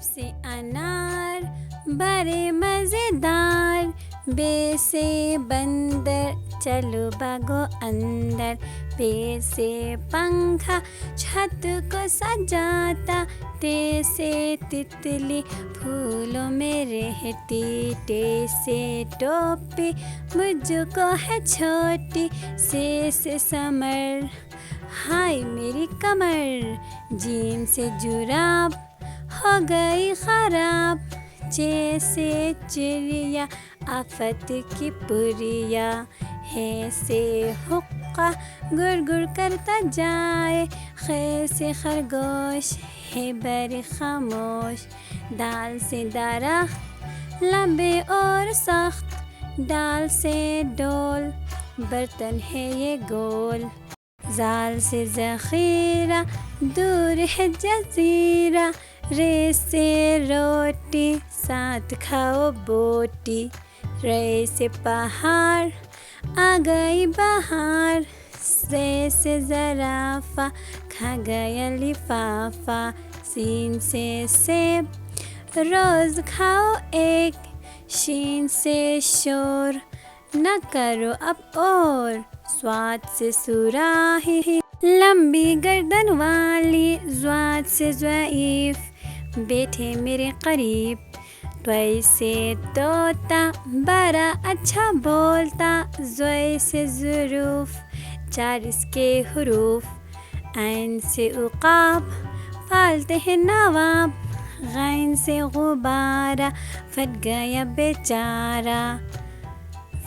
الف سے انار بڑے مزیدار، بے سے بندر چلو بھاگو اندر، پے سے پنکھا چھت کو سجاتا، تے سے تتلی پھولوں میں رہتی، ٹے سے ٹوپی مجھ کو ہے چھوٹی، سے سمر ہائے میری کمر، جیم سے جراب ہو گئی خراب، چے سے چڑیا آفت کی پریا، ہے سے حقہ گڑ گڑ کرتا جائے، خے سے خرگوش ہے بڑی خاموش، دال سے درخت لمبے اور سخت، ڈال سے ڈول برتن ہے یہ گول، زال سے ذخیرہ دور ہے جزیرہ، رے سے روٹی ساتھ کھاؤ بوٹی، رے سے پہاڑ آ گئی بہار، سے زرافہ کھا گیا لفافہ، سین سے سیب روز کھاؤ ایک، شین سے شور نہ کرو اب اور، صاد سے صراحی لمبی گردن والی، ضاد سے ضعیف بیٹھے میرے قریب، طے سے طوطا بڑا اچھا بولتا، ضے سے ظروف چار اس کے حروف، عین سے عقاب پالتے ہیں نواب، غین سے غبارہ پھٹ گیا بیچارہ،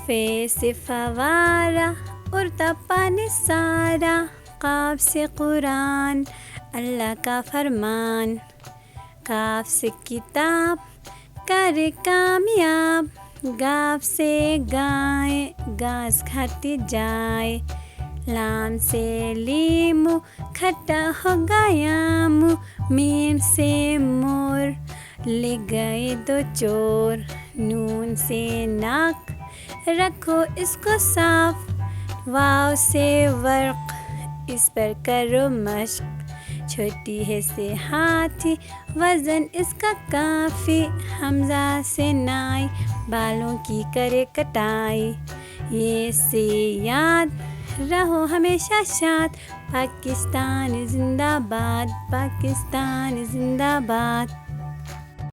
فے سے فوارہ اڑتا پانی سارا، قاف سے قرآن اللہ کا فرمان، کاف سے کتاب کرے کامیاب، گاف سے گائے گھاس کھاتی جائے، لام سے لیمو کھٹا ہو گیا منہ، میم سے مور لے گئے دو چور، نون سے ناک رکھو اس کو صاف، واو سے ورق اس پر کرو مشق، چھوٹی ہے سے ہاتھی وزن اس کا کافی، حمزہ سے نائی بالوں کی کرے کٹائی، یہ سے یاد رہو ہمیشہ شاد، پاکستان زندہ باد، پاکستان زندہ باد۔